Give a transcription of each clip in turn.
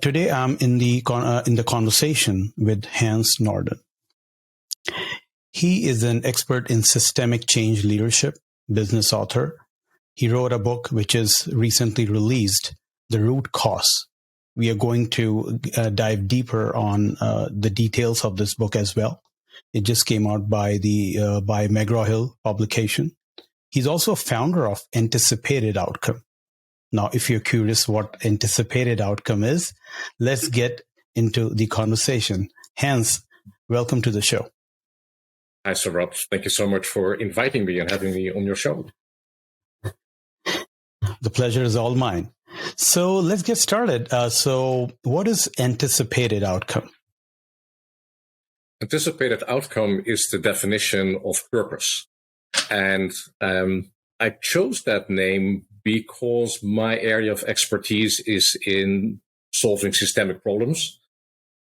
Today, I'm in the conversation with Hans Norden. He is an expert in systemic change leadership, business author. He wrote a book which is recently released, The Root Cause. We are going to dive deeper on the details of this book as well. It just came out by McGraw-Hill publication. He's also founder of Anticipated Outcome. Now, if you're curious what anticipated outcome is, let's get into the conversation. Hans, welcome to the show. Hi, Sir Rob. Thank you so much for inviting me and having me on your show. The pleasure is all mine. So let's get started. So what is anticipated outcome? Anticipated outcome is the definition of purpose. And I chose that name because my area of expertise is in solving systemic problems.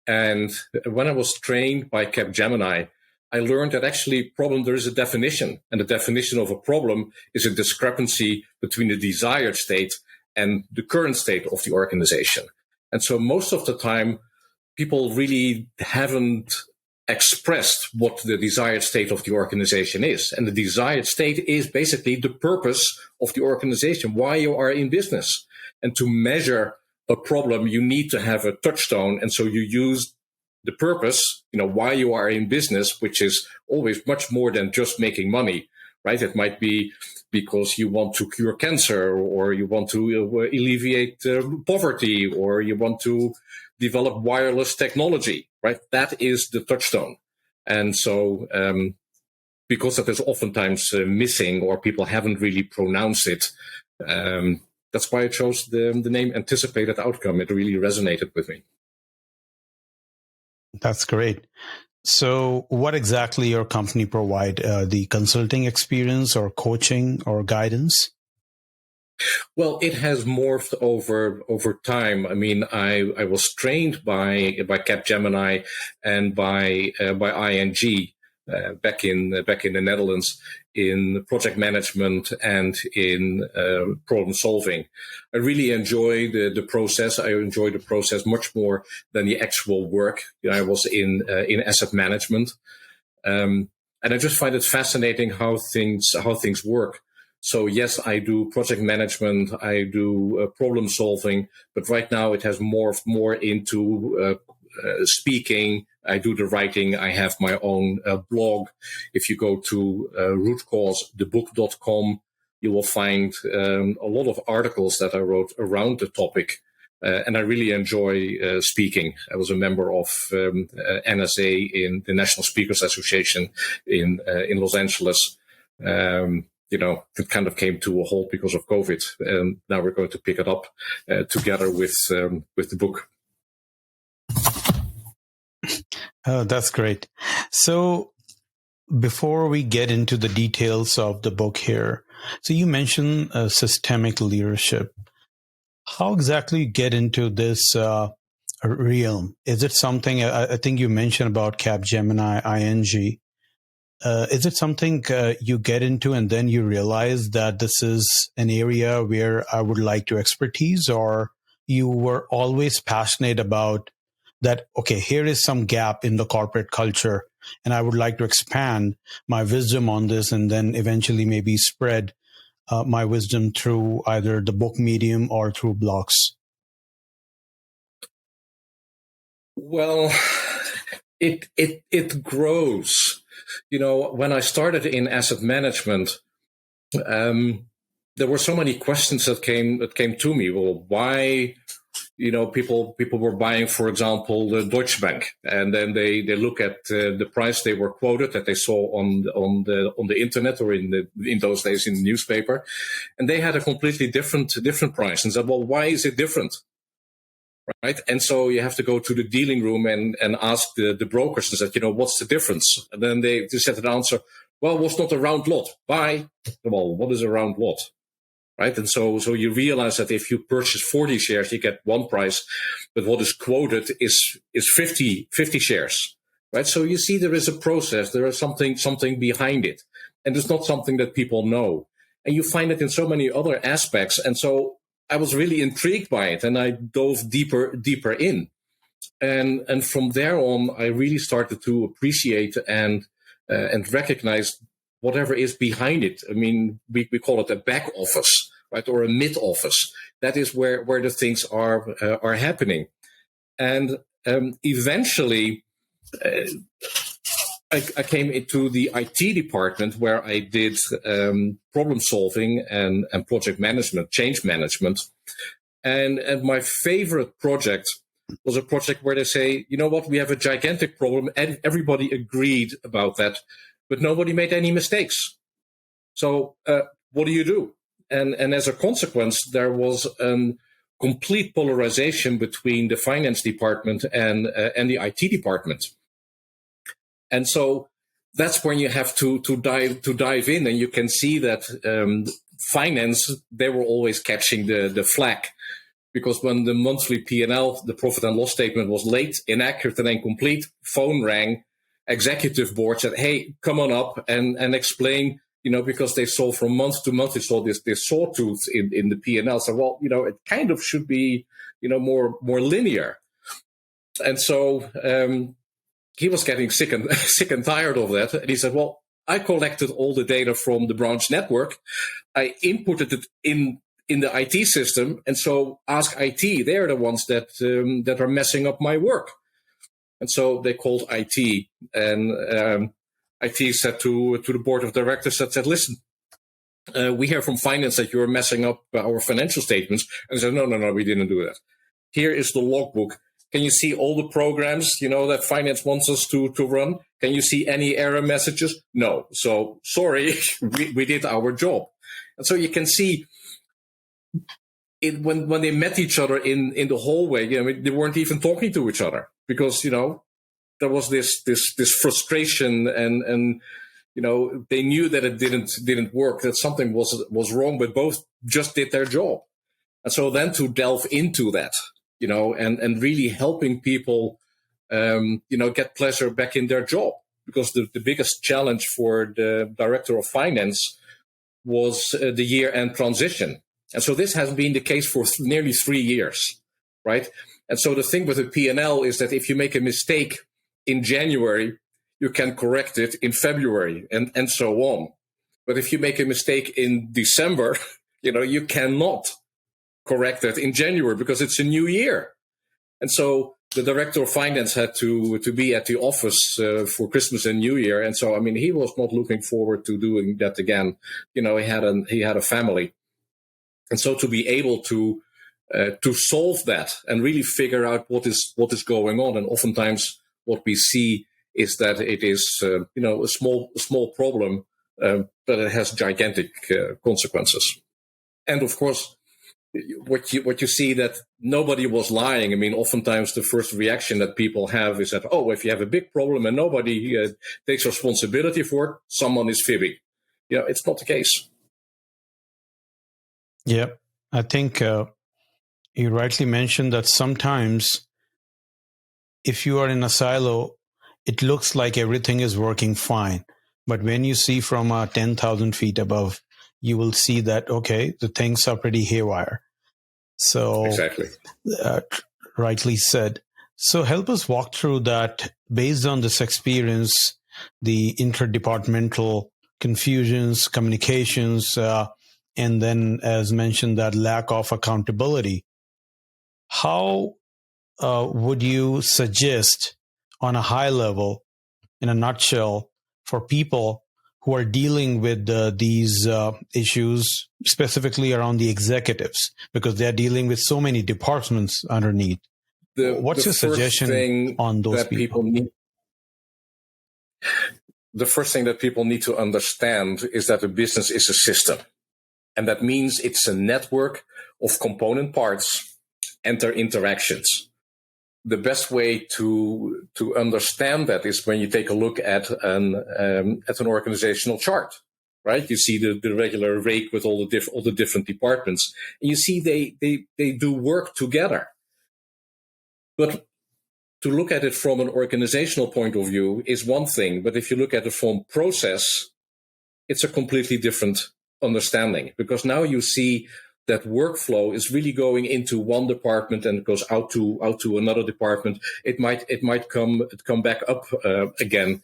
And when I was trained by Capgemini, I learned that actually there is a definition. And the definition of a problem is a discrepancy between the desired state and the current state of the organization. And so most of the time, people really haven't expressed what the desired state of the organization is. And the desired state is basically the purpose of the organization, why you are in business. And to measure a problem, you need to have a touchstone. And so you use the purpose, why you are in business, which is always much more than just making money, right? It might be because you want to cure cancer, or you want to alleviate poverty, or you want to develop wireless technology, right? That is the touchstone. And so because that is oftentimes missing, or people haven't really pronounced it, that's why I chose the name Anticipated Outcome. It really resonated with me. That's great. So what exactly your company provide? The consulting experience or coaching or guidance? Well, it has morphed over time. I mean, I was trained by Capgemini and by ING back in the Netherlands in project management and in problem solving. I really enjoy the process. I enjoy the process much more than the actual work. I was in asset management, and I just find it fascinating how things work. So yes, I do project management, I do problem solving, but right now it has morphed more into speaking. I do the writing. I have my own blog. If you go to rootcausethebook.com, you will find a lot of articles that I wrote around the topic. And I really enjoy speaking. I was a member of NSA, in the National Speakers Association in Los Angeles. It kind of came to a halt because of COVID. And now we're going to pick it up together with the book. Oh, that's great. So before we get into the details of the book here, so you mentioned systemic leadership. How exactly you get into this realm? Is it something, I think you mentioned about Capgemini, ING. Is it something you get into and then you realize that this is an area where I would like to expertise, or you were always passionate about that, okay, here is some gap in the corporate culture, and I would like to expand my wisdom on this and then eventually maybe spread my wisdom through either the book medium or through blogs? Well, it grows. When I started in asset management, there were so many questions that came to me. Well, why? People were buying, for example, the Deutsche Bank, and then they look at the price they were quoted that they saw on the internet, or in those days in the newspaper, and they had a completely different price, and said, well, why is it different? Right. And so you have to go to the dealing room and ask the brokers and said, what's the difference? And then they said an answer, well, it was not a round lot. Why? Well, what is a round lot? Right. And so you realize that if you purchase 40 shares, you get one price, but what is quoted is 50 shares. Right. So you see, there is a process. There is something behind it. And it's not something that people know. And you find it in so many other aspects. And so I was really intrigued by it, and I dove deeper in. And from there on, I really started to appreciate and recognize whatever is behind it. I mean, we call it a back office, right, or a mid office. That is where the things are happening. And eventually, I came into the IT department, where I did problem solving and project management, change management. And my favorite project was a project where they say, you know what, we have a gigantic problem, and everybody agreed about that, but nobody made any mistakes. So what do you do? And as a consequence, there was a complete polarization between the finance department and the IT department. And so that's when you have to dive in, and you can see that finance, they were always catching the flack. Because when the monthly P&L, the profit and loss statement, was late, inaccurate, and incomplete, phone rang, executive board said, hey, come on up and explain, because they saw from month to month, they saw this sawtooth in the P&L. So, well, it kind of should be, more linear. And so he was getting sick and tired of that. And he said, well, I collected all the data from the branch network. I inputted it in the IT system, and so ask IT. They're the ones that are messing up my work. And so they called IT, and IT said to the board of directors, said, listen, we hear from finance that you're messing up our financial statements. And they said, no, we didn't do that. Here is the logbook. Can you see all the programs, that finance wants us to run? Can you see any error messages? No. So sorry, we did our job. And so you can see, when they met each other in the hallway, they weren't even talking to each other, because there was this frustration, and they knew that it didn't work, that something was wrong, but both just did their job. And so then to delve into that, and really helping people, get pleasure back in their job, because the biggest challenge for the director of finance was the year-end transition. And so this has been the case for nearly 3 years, right? And so the thing with the P&L is that if you make a mistake in January, you can correct it in February, and so on. But if you make a mistake in December, you cannot correct it in January, because it's a new year. And so the director of finance had to be at the office for Christmas and New Year. And so, he was not looking forward to doing that again. He had a family. And so to be able to solve that and really figure out what is going on, and oftentimes what we see is that it is a small problem, but it has gigantic consequences. And of course, what you see, that nobody was lying. Oftentimes the first reaction that people have is that, oh, if you have a big problem and nobody takes responsibility for it, someone is fibbing. It's not the case. Yeah, I think you rightly mentioned that sometimes if you are in a silo, it looks like everything is working fine. But when you see from 10,000 feet above, you will see that, okay, the things are pretty haywire. So exactly, rightly said. So help us walk through that based on this experience, the interdepartmental confusions, communications, and then, as mentioned, that lack of accountability. How would you suggest, on a high level, in a nutshell, for people who are dealing with these issues, specifically around the executives, because they're dealing with so many departments underneath? What's your suggestion on those people? The first thing that people need to understand is that a business is a system. And that means it's a network of component parts and their interactions. The best way to understand that is when you take a look at an organizational chart, right? You see the regular rake with all the different departments, and you see they do work together. But to look at it from an organizational point of view is one thing, but if you look at it from process, it's a completely different understanding, because now you see that workflow is really going into one department and it goes out to another department, it might come back up again.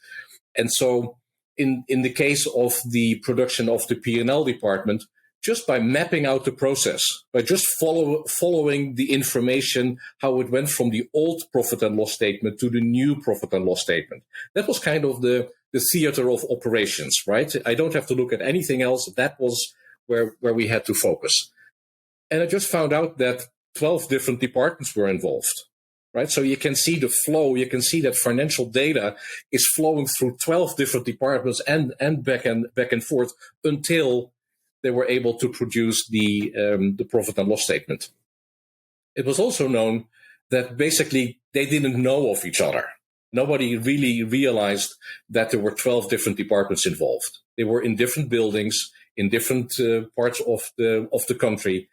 And so in the case of the production of the P&L department, just by mapping out the process, by just following the information, how it went from the old profit and loss statement to the new profit and loss statement. That was kind of the theater of operations, right? I don't have to look at anything else. That was where we had to focus. And I just found out that 12 different departments were involved, right? So you can see the flow. You can see that financial data is flowing through 12 different departments and back and forth until they were able to produce the profit and loss statement. It was also known that basically they didn't know of each other. Nobody really realized that there were 12 different departments involved. They were in different buildings, in different parts of the country.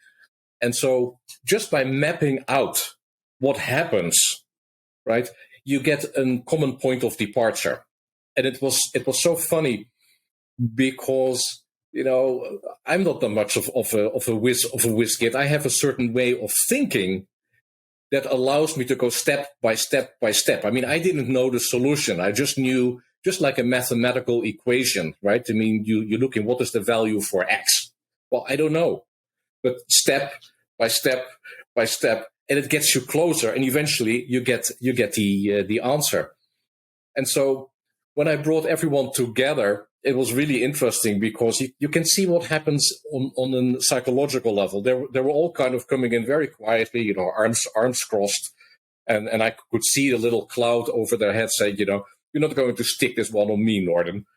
And so just by mapping out what happens, right, you get a common point of departure. And it was so funny because, I'm not that much of a whiz kid. I have a certain way of thinking that allows me to go step by step by step. I mean, I didn't know the solution. I just knew, just like a mathematical equation, right? I mean, you look in what is the value for X? Well, I don't know, but step by step by step, and it gets you closer, and eventually you get the answer. And so when I brought everyone together, it was really interesting because you can see what happens on a psychological level. They were all kind of coming in very quietly, arms crossed, and I could see a little cloud over their heads saying, you're not going to stick this one on me, Norden,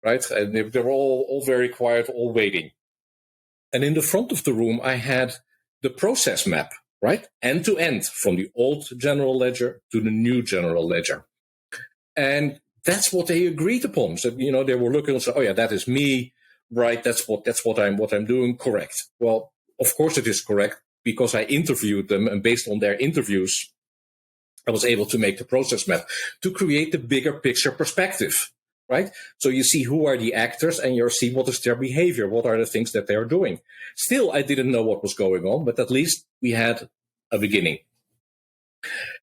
right? And they were all very quiet, all waiting. And in the front of the room, I had the process map, right? End to end, from the old general ledger to the new general ledger. And that's what they agreed upon. So, they were looking and said, oh yeah, that is me, right? That's what I'm doing. Correct. Well, of course it is correct because I interviewed them, and based on their interviews, I was able to make the process map to create the bigger picture perspective, right? So you see who are the actors and you see what is their behavior. What are the things that they are doing? Still, I didn't know what was going on, but at least we had a beginning.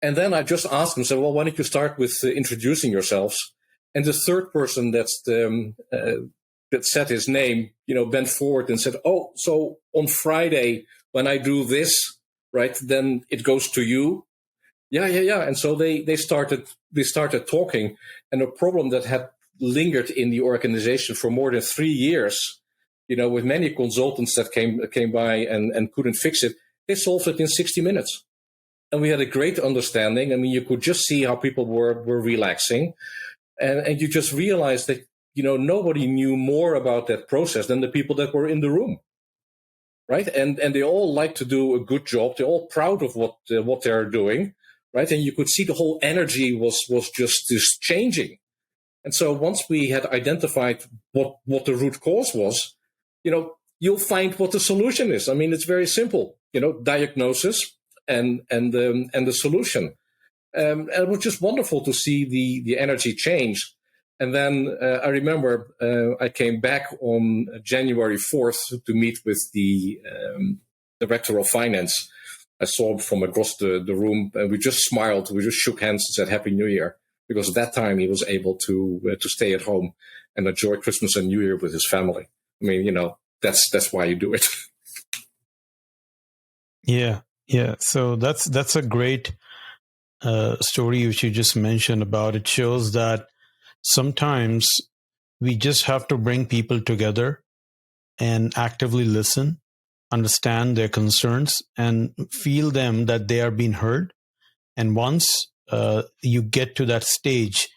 And then I just asked them, so, well, why don't you start with introducing yourselves? And the third person that said his name, bent forward and said, oh, so on Friday, when I do this, right, then it goes to you. Yeah. And so they started talking, and a problem that had lingered in the organization for more than 3 years, with many consultants that came by and couldn't fix it, they solved it in 60 minutes. And we had a great understanding. I mean, you could just see how people were relaxing. And you just realized that, nobody knew more about that process than the people that were in the room. Right. And they all like to do a good job. They're all proud of what they're doing. Right. And you could see the whole energy was just changing. And so once we had identified what the root cause was, you'll find what the solution is. I mean, it's very simple, diagnosis and the solution. And it was just wonderful to see the energy change. And then I remember I came back on January 4th to meet with the director of finance. I saw him from across the room, and we just smiled. We just shook hands and said Happy New Year, because at that time he was able to stay at home and enjoy Christmas and New Year with his family. I mean, that's why you do it. Yeah. So that's a great story which you just mentioned about. It shows that sometimes we just have to bring people together and actively listen, understand their concerns, and feel them that they are being heard. And once you get to that stage,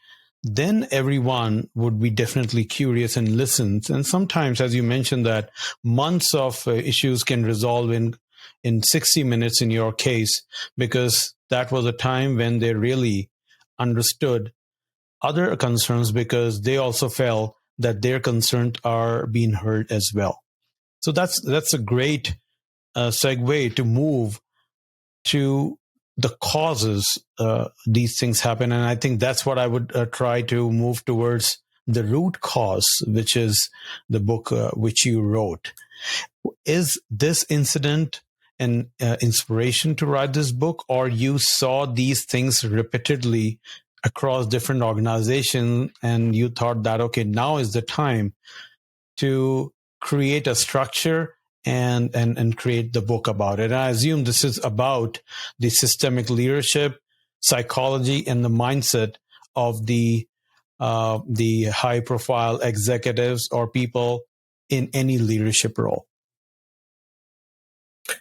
then everyone would be definitely curious and listens. And sometimes, as you mentioned, that months of issues can resolve in 60 minutes in your case, because that was a time when they really understood other concerns, because they also felt that their concerns are being heard as well. So that's a great segue to move to the causes these things happen. And I think that's what I would try to move towards, the root cause, which is the book which you wrote. Is this incident an inspiration to write this book, or you saw these things repeatedly across different organizations and you thought that, okay, now is the time to create a structure and create the book about it? And I assume this is about the systemic leadership, psychology, and the mindset of the high profile executives or people in any leadership role.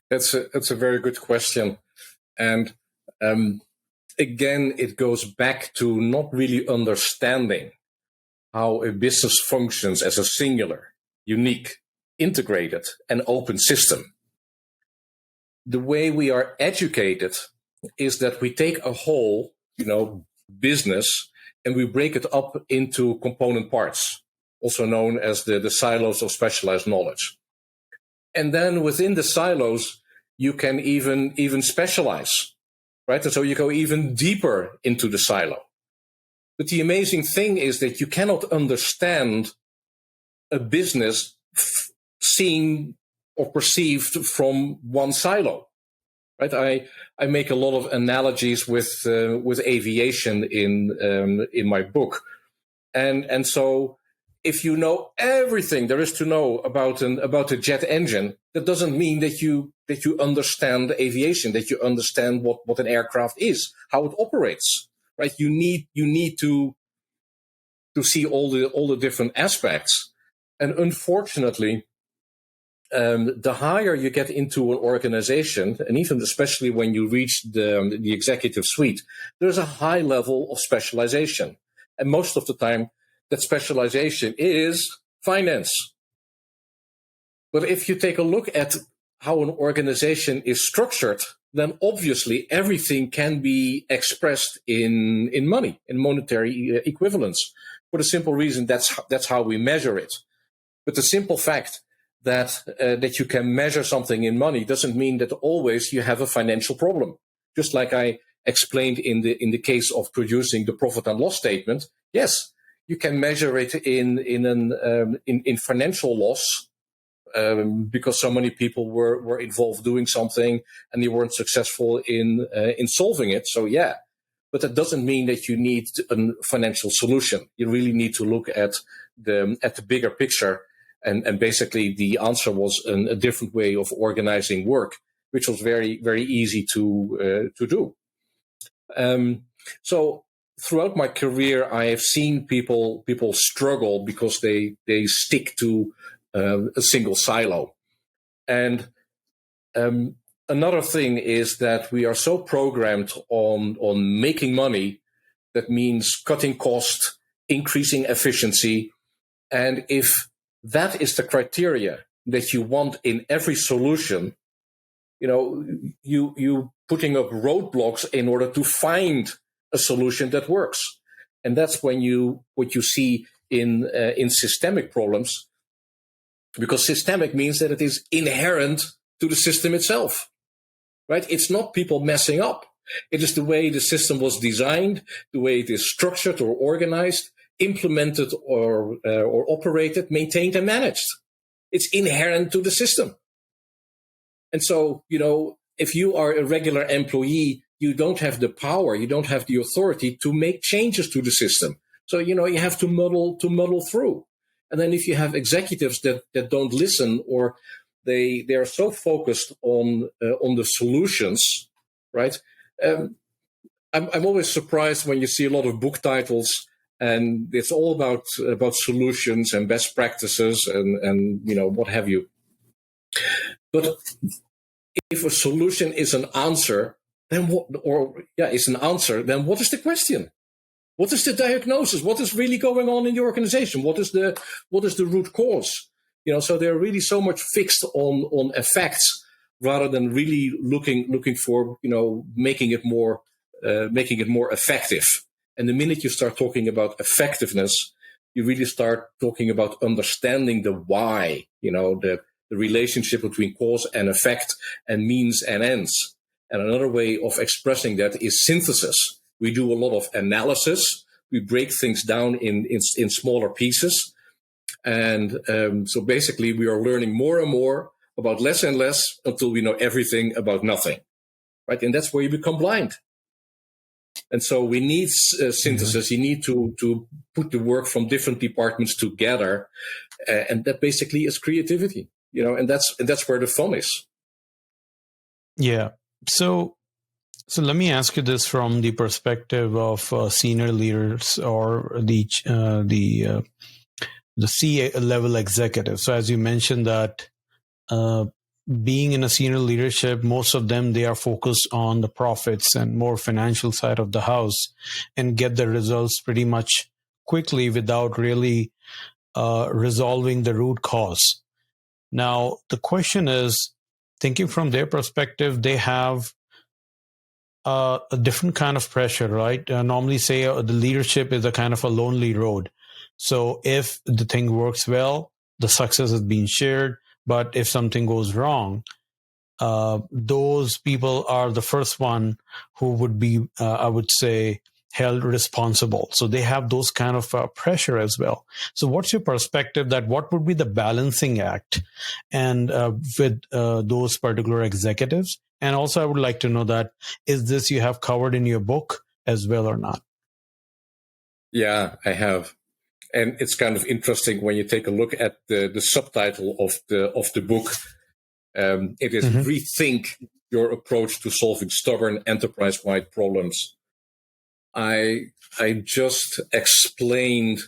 That's a very good question. And again, it goes back to not really understanding how a business functions as a singular, unique, integrated, and open system. The way we are educated is that we take a whole, business, and we break it up into component parts, also known as the silos of specialized knowledge. And then within the silos, you can even specialize, right? And so you go even deeper into the silo. But the amazing thing is that you cannot understand a business seen or perceived from one silo, right? I make a lot of analogies with aviation in my book, and so if you know everything there is to know about a jet engine, that doesn't mean that you understand aviation, that you understand what an aircraft is, how it operates, right? You need to see all the different aspects, and unfortunately, the higher you get into an organization, and even especially when you reach the executive suite, there's a high level of specialization, and most of the time, that specialization is finance. But if you take a look at how an organization is structured, then obviously everything can be expressed in money, in monetary equivalence, for the simple reason that's how we measure it. But the simple fact that you can measure something in money doesn't mean that always you have a financial problem. Just like I explained in the case of producing the profit and loss statement, yes, you can measure it in financial loss because so many people were involved doing something and they weren't successful in solving it. So yeah, but that doesn't mean that you need a financial solution. You really need to look at the bigger picture. And basically, the answer was a different way of organizing work, which was very, very easy to do. So throughout my career, I have seen people struggle because they stick to a single silo. And another thing is that we are so programmed on making money. That means cutting cost, increasing efficiency, and if that is the criteria that you want in every solution, you putting up roadblocks in order to find a solution that works. And that's what you see in systemic problems, because systemic means that it is inherent to the system itself, right? It's not people messing up. It is the way the system was designed, the way it is structured or organized, implemented or operated, maintained, and managed. It's inherent to the system. And so, if you are a regular employee, you don't have the power, you don't have the authority to make changes to the system. So, you have to muddle through. And then if you have executives that don't listen, or they are so focused on the solutions, right? I'm always surprised when you see a lot of book titles and it's all about solutions and best practices and what have you. But if a solution is an answer, then what? Is an answer, then what is the question? What is the diagnosis? What is really going on in the organization? What is the root cause? So they're really so much fixed on effects rather than really looking for making it more effective. And the minute you start talking about effectiveness, you really start talking about understanding the why, the relationship between cause and effect and means and ends. And another way of expressing that is synthesis. We do a lot of analysis. We break things down in smaller pieces. And so basically we are learning more and more about less and less until we know everything about nothing, right? And that's where you become blind. And so we need synthesis. You need to put the work from different departments together, and that basically is creativity, and that's where the fun is. Yeah. So let me ask you this from the perspective of senior leaders or the C level executive. So as you mentioned that being in a senior leadership, most of them, they are focused on the profits and more financial side of the house and get the results pretty much quickly without really resolving the root cause. Now, the question is, thinking from their perspective, they have a different kind of pressure, right? Normally say the leadership is a kind of a lonely road. So if the thing works well, the success is being shared. But if something goes wrong, those people are the first one who would be, I would say, held responsible. So they have those kind of pressure as well. So what's your perspective that what would be the balancing act and with those particular executives? And also I would like to know that, is this you have covered in your book as well or not? Yeah, I have. And it's kind of interesting when you take a look at the subtitle of the book. It is Rethink Your Approach to Solving Stubborn Enterprise-Wide Problems. I just explained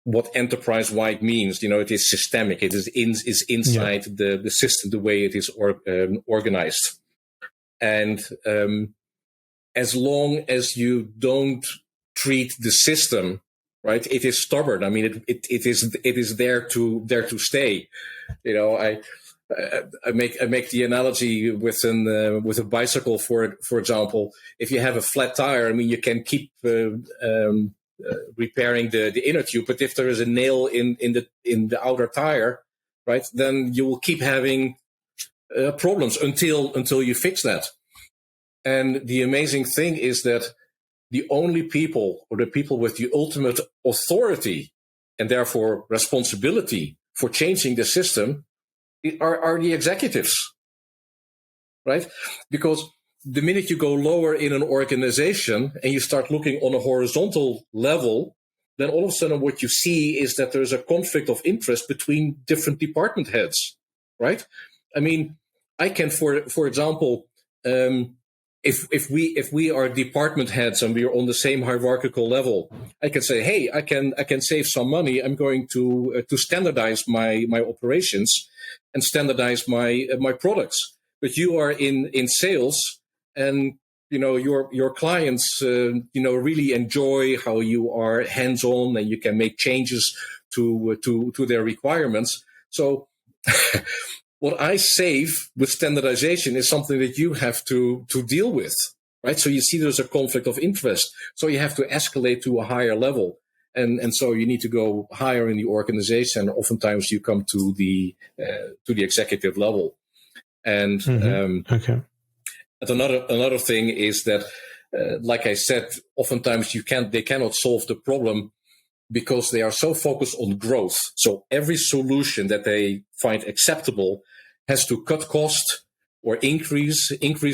what enterprise-wide means. It is systemic. It is inside the system, the way it is organized. And as long as you don't treat the system, right, it is stubborn. I mean, it is there to stay. I make the analogy with a bicycle, for example. If you have a flat tire, I mean, you can keep repairing the inner tube, but if there is a nail in the outer tire, right, then you will keep having problems until you fix that. And the amazing thing is that the only people, or the people with the ultimate authority and therefore responsibility for changing the system, are the executives, right? Because the minute you go lower in an organization and you start looking on a horizontal level, then all of a sudden what you see is that there's a conflict of interest between different department heads, right? I mean, I can, for example, if we are department heads and we are on the same hierarchical level, I can say, hey, I can save some money. I'm going to standardize my operations and standardize my products. But you are in sales, and your clients really enjoy how you are hands-on and you can make changes to their requirements. So what I save with standardization is something that you have to deal with, right? So you see there's a conflict of interest. So you have to escalate to a higher level. And so you need to go higher in the organization. Oftentimes you come to the executive level. And another thing is that, like I said, oftentimes they cannot solve the problem because they are so focused on growth. So every solution that they find acceptable has to cut cost or increase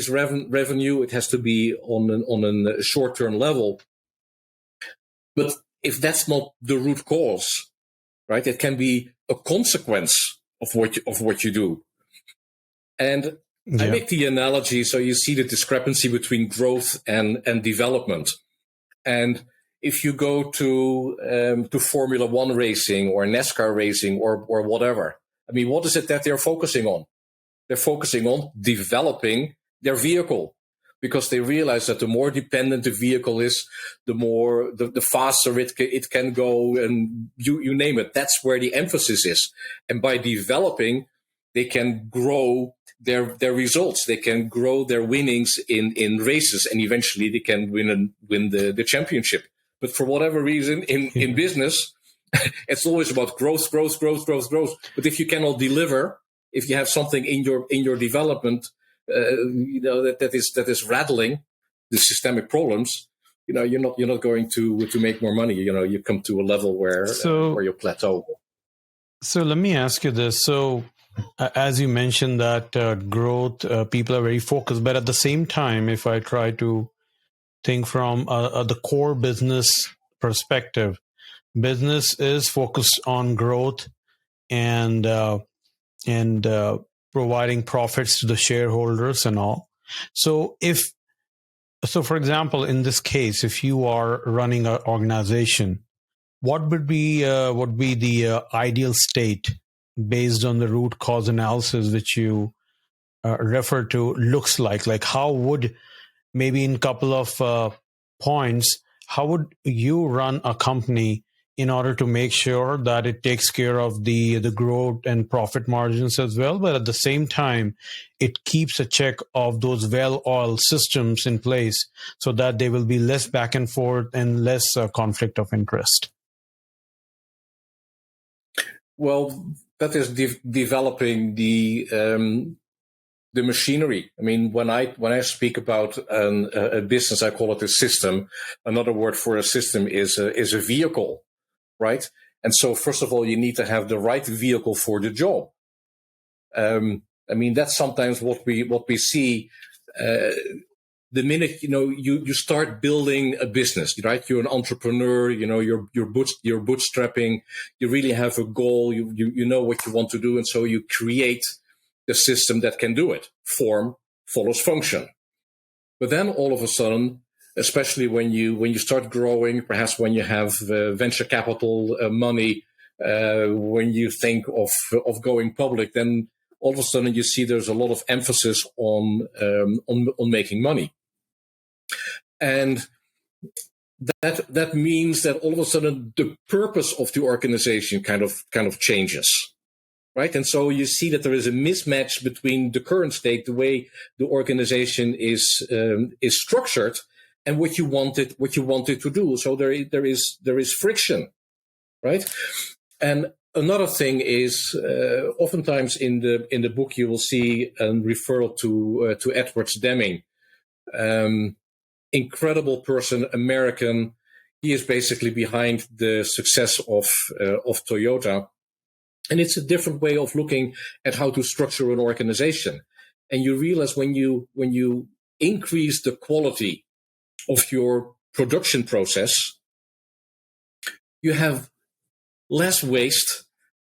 revenue. It has to be on a short-term level. But if that's not the root cause, right, it can be a consequence of what you do. And I make the analogy, so you see the discrepancy between growth and development. And if you go to Formula One racing or NASCAR racing or whatever, I mean, what is it that they're focusing on? They're focusing on developing their vehicle, because they realize that the more dependent the vehicle is, the faster it can go, and you name it. That's where the emphasis is. And by developing, they can grow their results. They can grow their winnings in races, and eventually they can win the championship. But for whatever reason, in business, it's always about growth. But if you cannot deliver, if you have something in your development, that is rattling the systemic problems, you're not going to make more money. You come to a level where you plateau. So let me ask you this. So As you mentioned that growth, people are very focused, but at the same time, if I try to think from the core business perspective, business is focused on growth and providing profits to the shareholders and all. So for example, in this case, if you are running an organization, what would be the ideal state based on the root cause analysis which you refer to looks like how would, maybe in a couple of points, how would you run a company in order to make sure that it takes care of the growth and profit margins as well, but at the same time, it keeps a check of those well-oiled systems in place so that there will be less back and forth and less conflict of interest? Well, that is developing the machinery. I mean, when I speak about a business, I call it a system. Another word for a system is a vehicle, right? And so, first of all, you need to have the right vehicle for the job. I mean, that's sometimes what we see. The minute you start building a business, right? You're an entrepreneur. You're bootstrapping. You really have a goal. You know what you want to do, and so you create the system that can do it. Form follows function. But then all of a sudden, especially when you start growing, perhaps when you have venture capital money, when you think of going public, then all of a sudden you see there's a lot of emphasis on making money. And that means that all of a sudden the purpose of the organization kind of changes, right? And so you see that there is a mismatch between the current state, the way the organization is structured, and what you want it to do. So there is friction, right? And another thing is oftentimes in the book you will see a referral to Edward Deming. Incredible person, American. He is basically behind the success of Toyota. And it's a different way of looking at how to structure an organization. And you realize when you increase the quality of your production process, you have less waste,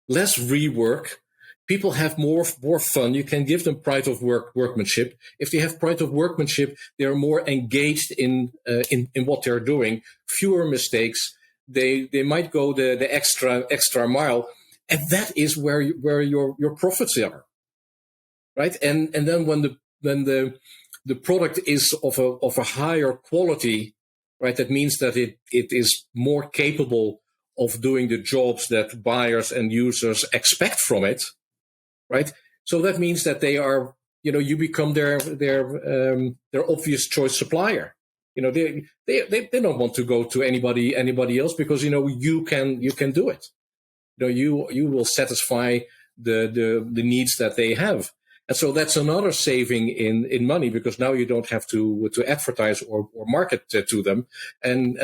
less rework. People have more fun. You can give them pride of workmanship. If they have pride of workmanship, they are more engaged in what they're doing. Fewer mistakes. They might go the extra mile, and that is where your profits are, right? And then when the product is of a higher quality, right? That means that it is more capable of doing the jobs that buyers and users expect from it. Right, so that means that they are, you become their obvious choice supplier. They don't want to go to anybody else because you can do it. You will satisfy the needs that they have, and so that's another saving in money because now you don't have to advertise or market to them, and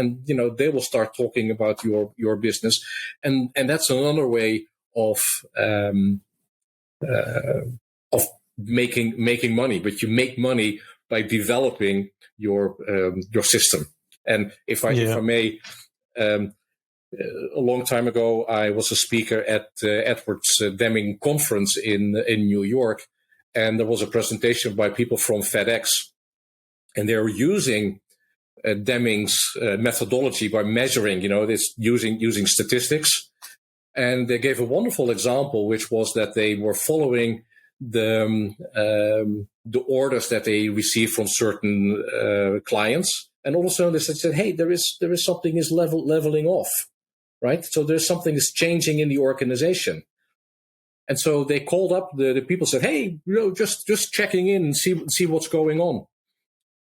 they will start talking about your business, and that's another way of making money, but you make money by developing your system. And if I may, a long time ago, I was a speaker at Edward Deming conference in New York, and there was a presentation by people from FedEx, and they were using Deming's methodology by measuring, this using statistics. And they gave a wonderful example, which was that they were following the orders that they received from certain clients, and all of a sudden they said, "Hey, there is something is leveling off, right? So there's something is changing in the organization." And so they called up the people, said, "Hey, just checking in and see what's going on."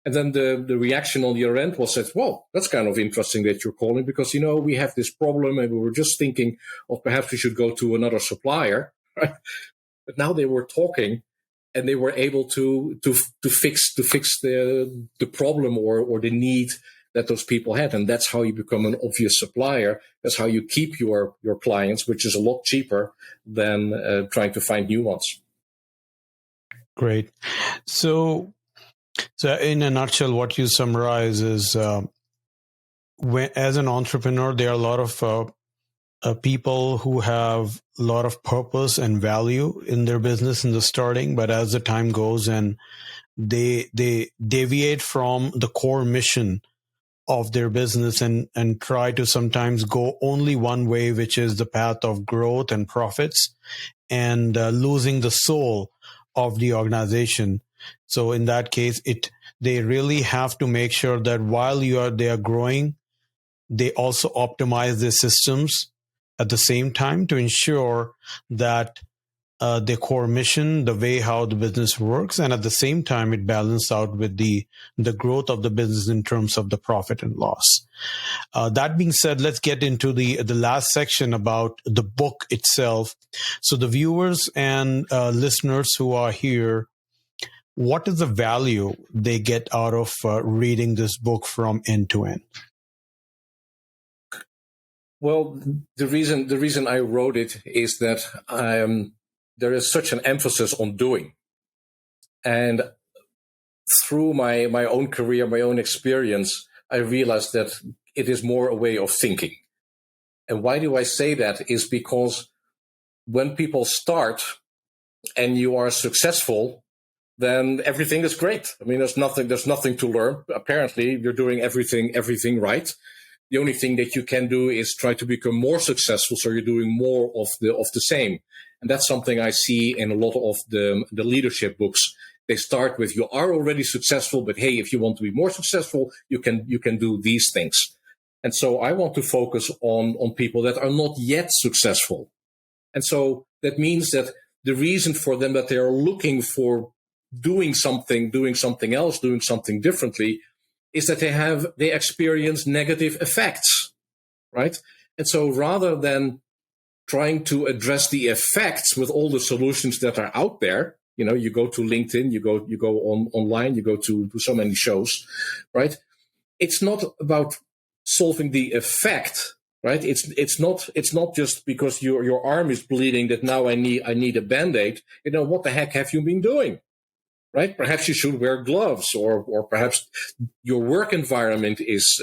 And then the reaction on the other end was that, well, that's kind of interesting that you're calling because, we have this problem and we were just thinking of perhaps we should go to another supplier. Right? But now they were talking and they were able to fix the problem or the need that those people had. And that's how you become an obvious supplier. That's how you keep your clients, which is a lot cheaper than trying to find new ones. Great. So in a nutshell, what you summarize is as an entrepreneur, there are a lot of people who have a lot of purpose and value in their business in the starting, but as the time goes and they deviate from the core mission of their business and try to sometimes go only one way, which is the path of growth and profits, and losing the soul of the organization. So in that case, they really have to make sure that while they are growing, they also optimize their systems at the same time to ensure that their core mission, the way how the business works, and at the same time it balances out with the growth of the business in terms of the profit and loss. That being said, let's get into the last section about the book itself. So the viewers and listeners who are here, what is the value they get out of reading this book from end to end? Well, the reason I wrote it is that there is such an emphasis on doing. And through my own career, my own experience, I realized that it is more a way of thinking. And why do I say that? Is because when people start and you are successful, then everything is great. I mean, there's nothing to learn. Apparently, you're doing everything right. The only thing that you can do is try to become more successful, so you're doing more of the same. And that's something I see in a lot of the leadership books. They start with, you are already successful, but hey, if you want to be more successful, you can do these things. And so I want to focus on people that are not yet successful. And so that means that the reason for them that they are looking for doing something else, doing something differently, is that they experience negative effects, right? And so rather than trying to address the effects with all the solutions that are out there, you go to LinkedIn, you go online, you go to so many shows, right? It's not about solving the effect, right? It's not just because your arm is bleeding that now I need a Band-Aid. What the heck have you been doing? Right? Perhaps you should wear gloves, or perhaps your work environment is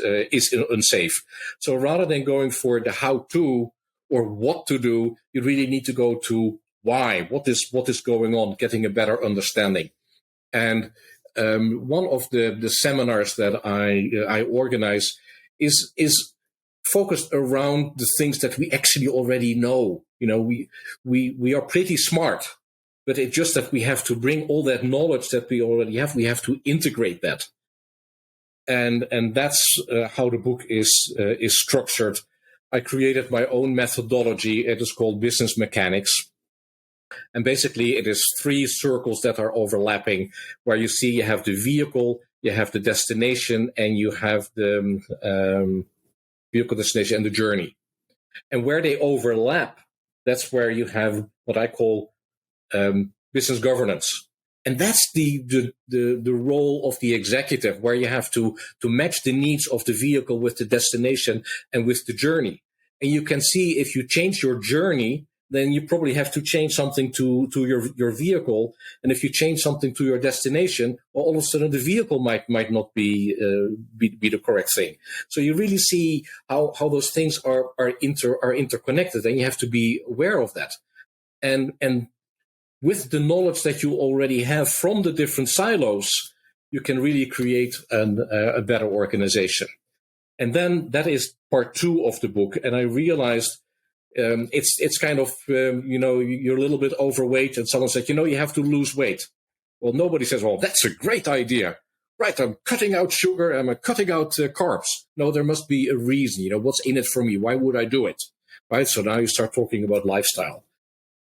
unsafe. So rather than going for the how-to or what to do, you really need to go to why. What is going on? Getting a better understanding. And one of the seminars that I organize is focused around the things that we actually already know. We are pretty smart. But it's just that we have to bring all that knowledge that we already have. We have to integrate that, and that's how the book is structured. I created my own methodology. It is called business mechanics, and basically it is 3 circles that are overlapping, where you see you have the vehicle, you have the destination, and you have the vehicle, destination, and the journey. And where they overlap, that's where you have what I call business governance. And that's the role of the executive, where you have to match the needs of the vehicle with the destination and with the journey. And you can see if you change your journey, then you probably have to change something to your vehicle. And if you change something to your destination, well, all of a sudden the vehicle might not be the correct thing. So you really see how those things are interconnected, and you have to be aware of that. And with the knowledge that you already have from the different silos, you can really create a better organization. And then that is part 2 of the book. And I realized it's kind of, you're a little bit overweight, and someone said, you have to lose weight. Well, nobody says, well, that's a great idea. Right, I'm cutting out sugar, I'm cutting out carbs. No, there must be a reason. What's in it for me? Why would I do it? Right, so now you start talking about lifestyle.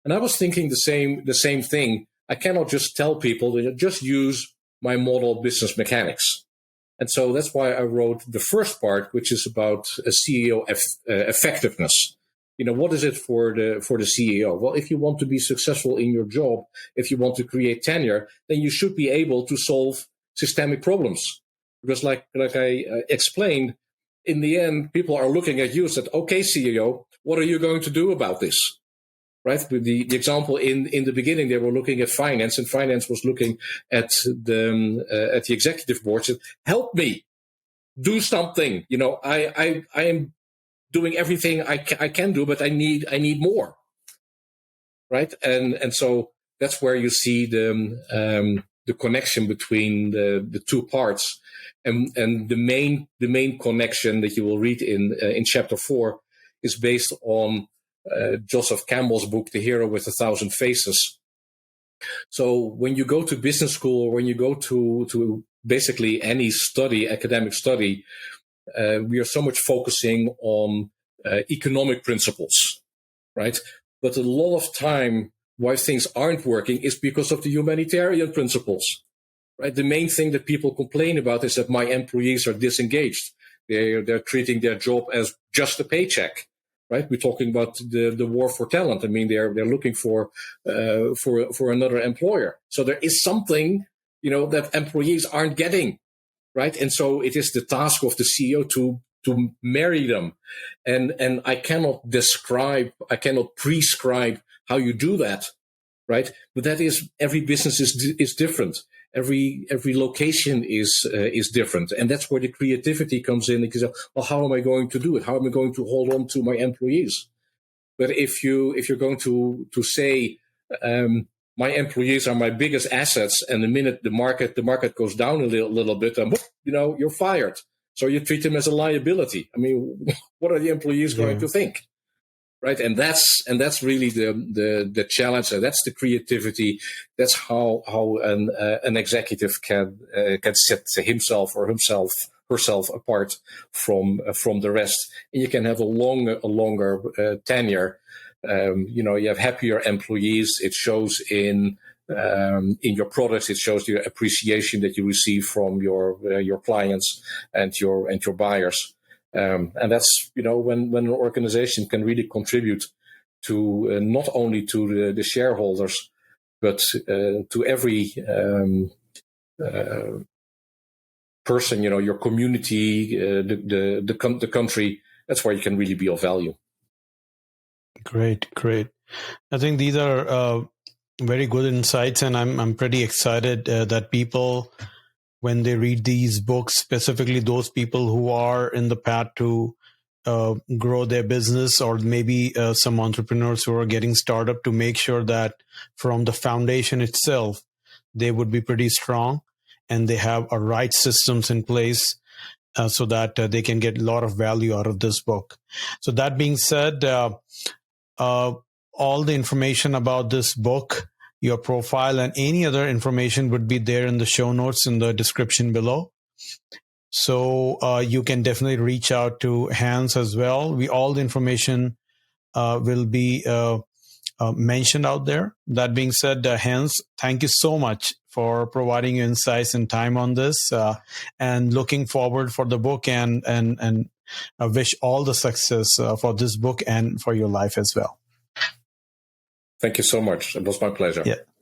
And I was thinking the same thing. I cannot just tell people to just use my model business mechanics. And so that's why I wrote the first part, which is about a CEO effectiveness. What is it for the CEO? Well, if you want to be successful in your job, if you want to create tenure, then you should be able to solve systemic problems. Because like I explained, in the end, people are looking at you and said, okay, CEO, what are you going to do about this? Right? The example in the beginning, they were looking at finance, and finance was looking at the executive board, said, help me, do something. I am doing everything I can do, but I need more. Right? And so that's where you see the connection between the two parts, and the main connection that you will read in chapter 4 is based on Joseph Campbell's book, The Hero with 1,000 Faces. So when you go to business school, or when you go to basically any study, academic study, we are so much focusing on economic principles, right? But a lot of time, why things aren't working is because of the humanitarian principles, right? The main thing that people complain about is that my employees are disengaged. They're treating their job as just a paycheck, right? We're talking about the war for talent. I mean, they're looking for another employer. So there is something, that employees aren't getting, right? And so it is the task of the CEO to marry them. And I cannot prescribe how you do that, right? But that is, every business is different. Every location is different. And that's where the creativity comes in, because, well, how am I going to do it? How am I going to hold on to my employees? But if you're going to say, my employees are my biggest assets, and the minute the market goes down a little bit, and you're fired. So you treat them as a liability. I mean, what are the employees going to think, right? And that's really the challenge. And that's the creativity. That's how an executive can set himself or herself apart from the rest, and you can have a longer tenure. You have happier employees. It shows in your products. It shows your appreciation that you receive from your clients and your buyers. And that's, when an organization can really contribute to not only to the shareholders, but to every person, your community, the country. That's where you can really be of value. Great. I think these are very good insights, and I'm pretty excited that people, when they read these books, specifically those people who are in the path to grow their business, or maybe some entrepreneurs who are getting startup, to make sure that from the foundation itself, they would be pretty strong and they have a right systems in place so that they can get a lot of value out of this book. So that being said, all the information about this book, your profile, and any other information would be there in the show notes in the description below. So you can definitely reach out to Hans as well. All the information will be mentioned out there. That being said, Hans, thank you so much for providing your insights and time on this, and looking forward for the book, and I wish all the success for this book and for your life as well. Thank you so much. It was my pleasure. Yeah.